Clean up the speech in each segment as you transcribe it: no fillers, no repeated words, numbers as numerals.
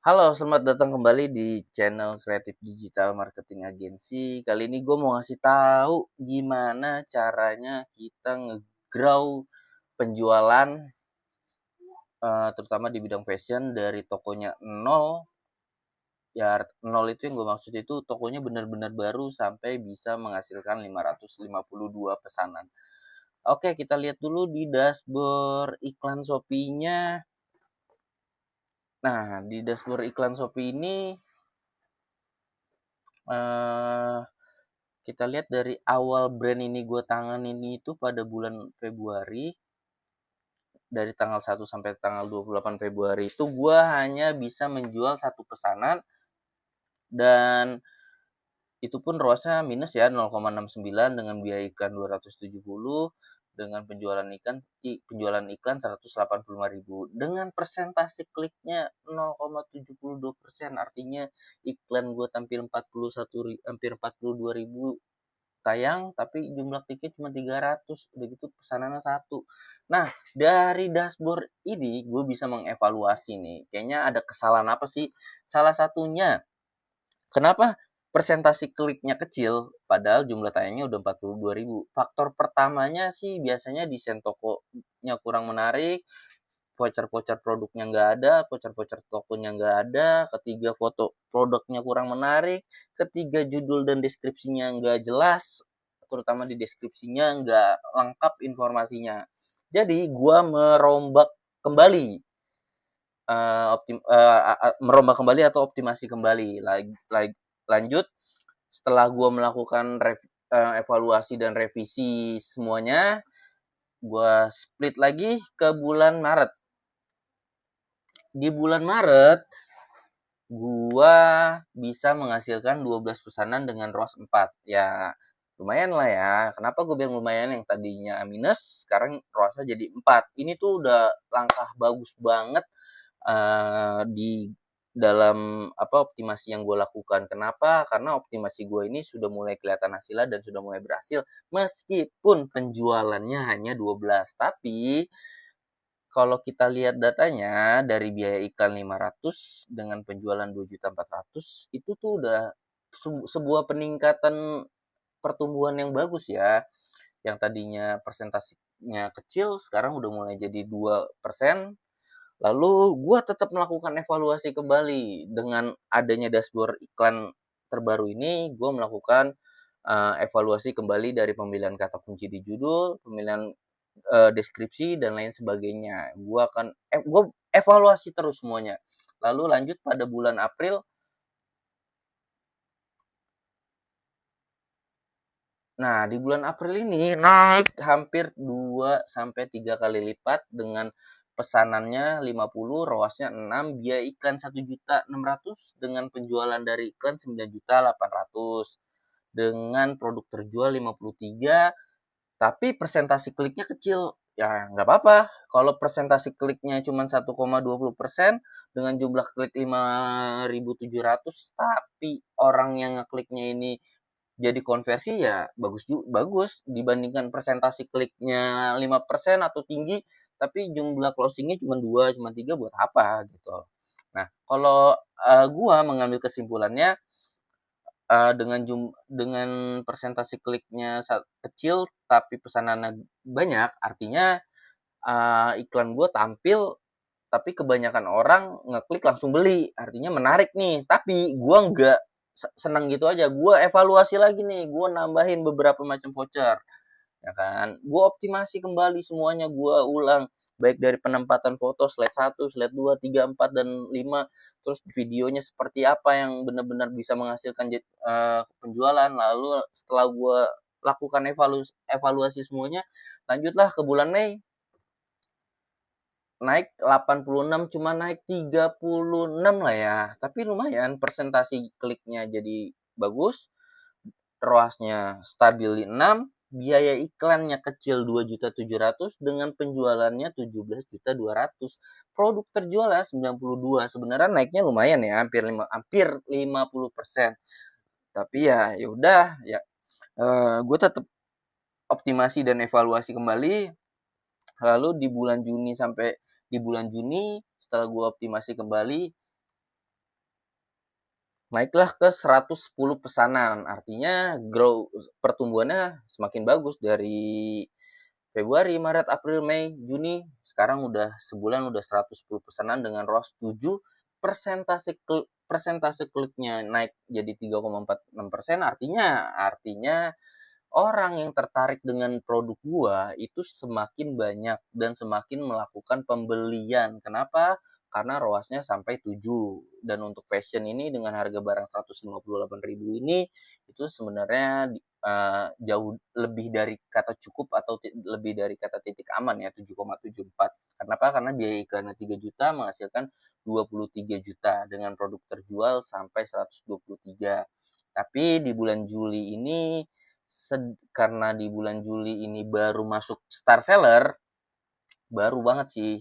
Halo, selamat datang kembali di channel Kreatif Digital Marketing Agency. Kali ini gue mau ngasih tahu gimana caranya kita nge-grow penjualan, terutama di bidang fashion dari tokonya nol. Ya, nol itu yang gue maksud itu tokonya benar-benar baru sampai bisa menghasilkan 552 pesanan. Oke, kita lihat dulu di dashboard iklan Shopee-nya. Nah, di dashboard iklan Shopee ini eh kita lihat dari awal brand ini gue tanganin itu pada bulan Februari, dari tanggal 1 sampai tanggal 28 Februari itu gue hanya bisa menjual satu pesanan, dan itu pun ROAS-nya minus ya 0,69 dengan biaya iklan 270, dengan penjualan iklan 185.000 dengan persentase kliknya 0,72%. Artinya iklan gue tampil 41 hampir 42.000 tayang, tapi jumlah kliknya cuma 300, udah gitu pesanannya satu. Nah, dari dashboard ini gue bisa mengevaluasi nih, kayaknya ada kesalahan apa sih. Salah satunya, kenapa persentase kliknya kecil padahal jumlah tayangnya udah 42.000. Faktor pertamanya sih biasanya desain tokonya kurang menarik, voucher-voucher produknya nggak ada, voucher-voucher tokonya nggak ada, ketiga foto produknya kurang menarik, ketiga judul dan deskripsinya nggak jelas, terutama di deskripsinya nggak lengkap informasinya. Jadi gua merombak kembali, merombak kembali atau optimasi kembali. Lanjut, setelah gua melakukan evaluasi dan revisi semuanya, gua split lagi ke bulan Maret. Di bulan Maret gua bisa menghasilkan 12 pesanan dengan ROAS 4. Ya, lumayan lah ya. Kenapa gue bilang lumayan? Yang tadinya minus, sekarang ROAS-nya jadi 4. Ini tuh udah langkah bagus banget di dalam optimasi yang gue lakukan. Kenapa? Karena optimasi gue ini sudah mulai kelihatan hasilnya dan sudah mulai berhasil. Meskipun penjualannya hanya 12. Tapi kalau kita lihat datanya, dari biaya iklan 500 dengan penjualan 2.400.000, itu tuh udah sebuah peningkatan pertumbuhan yang bagus ya. Yang tadinya persentasenya kecil, sekarang udah mulai jadi 2%. Lalu gue tetap melakukan evaluasi kembali dengan adanya dashboard iklan terbaru ini. Gue melakukan evaluasi kembali dari pemilihan kata kunci di judul, pemilihan deskripsi dan lain sebagainya. Gue evaluasi terus semuanya. Lalu lanjut pada bulan April. Nah, di bulan April ini naik hampir 2 sampai 3 kali lipat dengan pesanannya 50, ROAS-nya 6, biaya iklan 1.600.000 dengan penjualan dari iklan 9.800.000. Dengan produk terjual 53, tapi persentase kliknya kecil. Ya nggak apa-apa. Kalau persentase kliknya cuma 1,20% dengan jumlah klik 5.700, tapi orang yang ngekliknya ini jadi konversi, ya bagus dibandingkan persentase kliknya 5% atau tinggi tapi jumlah closingnya cuma 2, cuma 3, buat apa gitu. Nah, kalau gua mengambil kesimpulannya, dengan persentase kliknya kecil tapi pesanannya banyak, artinya iklan gue tampil tapi kebanyakan orang ngeklik langsung beli, artinya menarik nih. Tapi gue nggak senang gitu aja, gue evaluasi lagi nih, gue nambahin beberapa macam voucher, ya kan. Gue optimasi kembali semuanya, gue ulang, baik dari penempatan foto slide 1, slide 2, 3, 4, dan 5, terus videonya seperti apa yang benar-benar bisa menghasilkan penjualan. Lalu setelah gue lakukan evaluasi semuanya, lanjutlah ke bulan Mei. Naik 86, cuma naik 36 lah ya, tapi lumayan, persentasi kliknya jadi bagus, ROAS-nya stabil di 6, biaya iklannya kecil 2.700.000 dengan penjualannya 17.200.000. Produk terjualnya 92. Sebenarnya naiknya lumayan ya, hampir 50%. Tapi ya udah ya, gue tetap optimasi dan evaluasi kembali. Lalu di bulan Juni setelah gue optimasi kembali, naiklah ke 110 pesanan. Artinya pertumbuhannya semakin bagus dari Februari, Maret, April, Mei, Juni. Sekarang udah sebulan udah 110 pesanan dengan ROAS 7. Persentase kliknya naik jadi 3,46%. Artinya orang yang tertarik dengan produk gua itu semakin banyak dan semakin melakukan pembelian. Kenapa? Karena ROAS-nya sampai 7. Dan untuk fashion ini dengan harga barang 158.000 ini itu sebenarnya jauh lebih dari kata cukup atau lebih dari kata titik aman ya, 7,74. Kenapa? Karena biaya iklannya 3 juta menghasilkan 23 juta dengan produk terjual sampai 123. Tapi di bulan Juli ini karena di bulan Juli ini baru masuk star seller, baru banget sih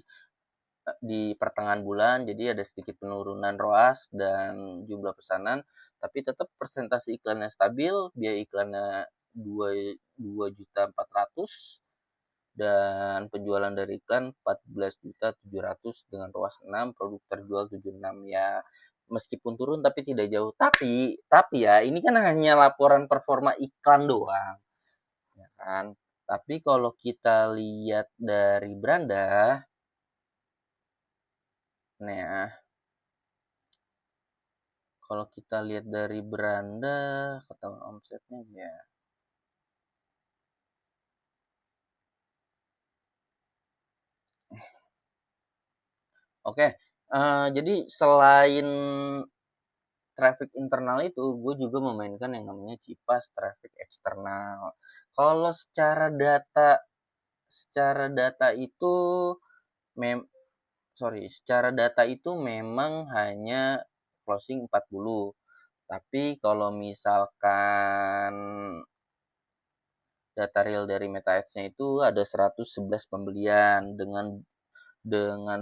di pertengahan bulan, jadi ada sedikit penurunan ROAS dan jumlah pesanan, tapi tetap persentase iklannya stabil, biaya iklannya 2.400.000 dan penjualan dari iklan 14.700.000 dengan ROAS 6, produk terjual 76 ya. Meskipun turun tapi tidak jauh. Tapi ya ini kan hanya laporan performa iklan doang. Ya kan? Tapi kalau kita lihat dari Branda, nah kalau kita lihat dari Branda, ketahuan omsetnya ya. Oke, jadi selain traffic internal itu, gue juga memainkan yang namanya CIPAS, traffic eksternal. Kalau secara data itu secara data itu memang hanya closing 40. Tapi kalau misalkan data real dari Meta Ads-nya itu ada 111 pembelian dengan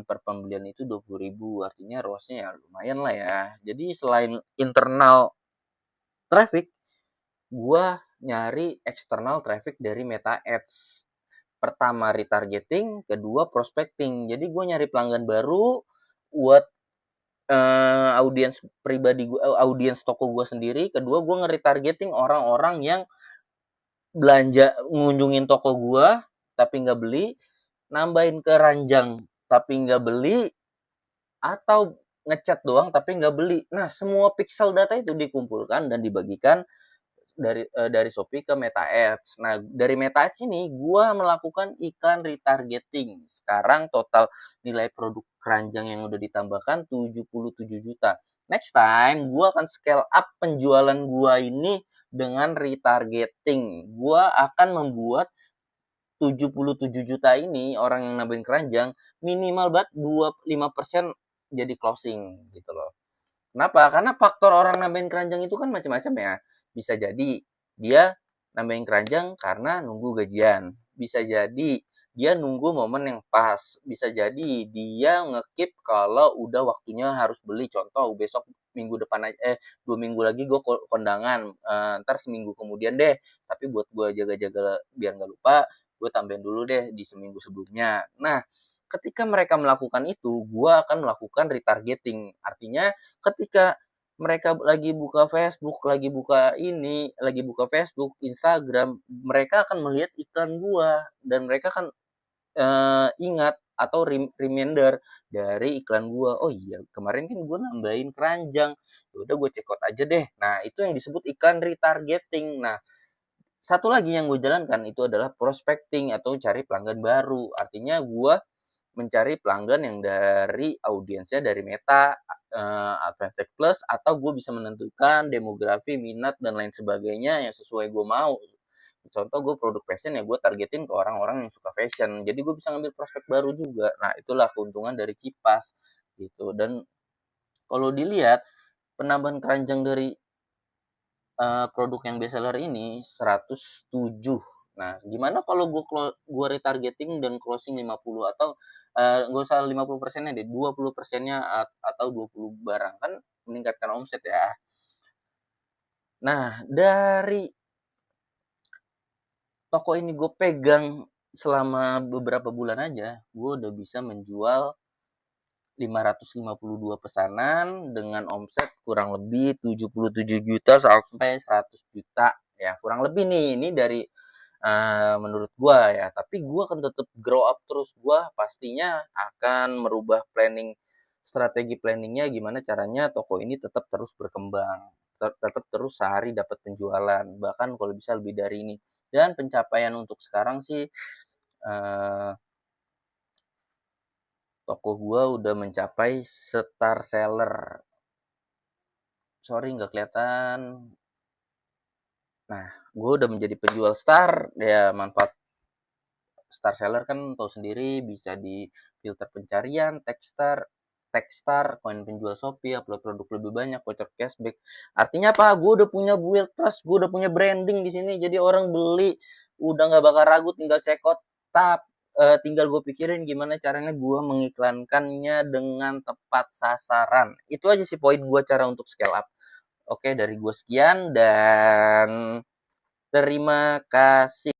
per pembelian itu 20.000, artinya ROAS-nya ya lumayan lah ya. Jadi selain internal traffic, gua nyari external traffic dari Meta Ads. Pertama retargeting, kedua prospecting. Jadi gue nyari pelanggan baru buat audiens pribadi gue, audiens toko gue sendiri. Kedua gue nge-retargeting orang-orang yang belanja ngunjungin toko gue tapi nggak beli, nambahin keranjang tapi nggak beli, atau ngechat doang tapi nggak beli. Nah, semua pixel data itu dikumpulkan dan dibagikan dari Shopee ke Meta Ads. Nah, dari Meta Ads ini gue melakukan iklan retargeting. Sekarang total nilai produk keranjang yang udah ditambahkan 77 juta. Next time gue akan scale up penjualan gue ini dengan retargeting. Gue akan membuat 77 juta ini orang yang nambahin keranjang minimal banget 25% jadi closing gitu loh. Kenapa? Karena faktor orang nambahin keranjang itu kan macam-macam ya. Bisa jadi dia nambahin keranjang karena nunggu gajian. Bisa jadi dia nunggu momen yang pas. Bisa jadi dia ngekip kalau udah waktunya harus beli. Contoh besok minggu depan aja, 2 minggu lagi gue kondangan, ntar seminggu kemudian deh. Tapi buat gue jaga-jaga biar nggak lupa, gue tambahin dulu deh di seminggu sebelumnya. Nah, ketika mereka melakukan itu, gue akan melakukan retargeting. Artinya ketika mereka lagi buka Facebook, lagi buka Facebook, Instagram, mereka akan melihat iklan gua dan mereka akan ingat atau reminder dari iklan gua. Oh iya, kemarin kan gua nambahin keranjang. Udah gue check out aja deh. Nah, itu yang disebut iklan retargeting. Nah, satu lagi yang gue jalankan itu adalah prospecting atau cari pelanggan baru. Artinya gue mencari pelanggan yang dari audiensnya dari Meta, Advantage Plus, atau gue bisa menentukan demografi, minat, dan lain sebagainya yang sesuai gue mau. Contoh gue produk fashion ya gue targetin ke orang-orang yang suka fashion. Jadi gue bisa ngambil prospek baru juga. Nah itulah keuntungan dari Cipas gitu. Dan kalau dilihat penambahan keranjang dari produk yang best seller ini 107. Nah, gimana kalau gue retargeting dan closing 50 atau nggak usah 50%-nya deh, 20%-nya atau 20 barang kan meningkatkan omset ya. Nah, dari toko ini gue pegang selama beberapa bulan aja, gue udah bisa menjual 552 pesanan dengan omset kurang lebih 77 juta sampai 100 juta. Ya, kurang lebih nih. Ini dari menurut gua ya, tapi gua akan tetap grow up terus. Gua pastinya akan merubah strategi planningnya gimana caranya toko ini tetap terus berkembang, tetap terus sehari dapat penjualan, bahkan kalau bisa lebih dari ini. Dan pencapaian untuk sekarang sih toko gua udah mencapai star seller. Sorry nggak kelihatan. Nah, gue udah menjadi penjual star. Ya, manfaat star seller kan tahu sendiri, bisa di filter pencarian, Techstar, koin penjual Shopee, upload produk lebih banyak, voucher cashback. Artinya apa? Gue udah punya build trust, gue udah punya branding di sini. Jadi orang beli udah nggak bakal ragu, tinggal check out. Tinggal gue pikirin gimana caranya gue mengiklankannya dengan tepat sasaran. Itu aja sih poin gue cara untuk scale up. Oke, dari gue sekian dan terima kasih.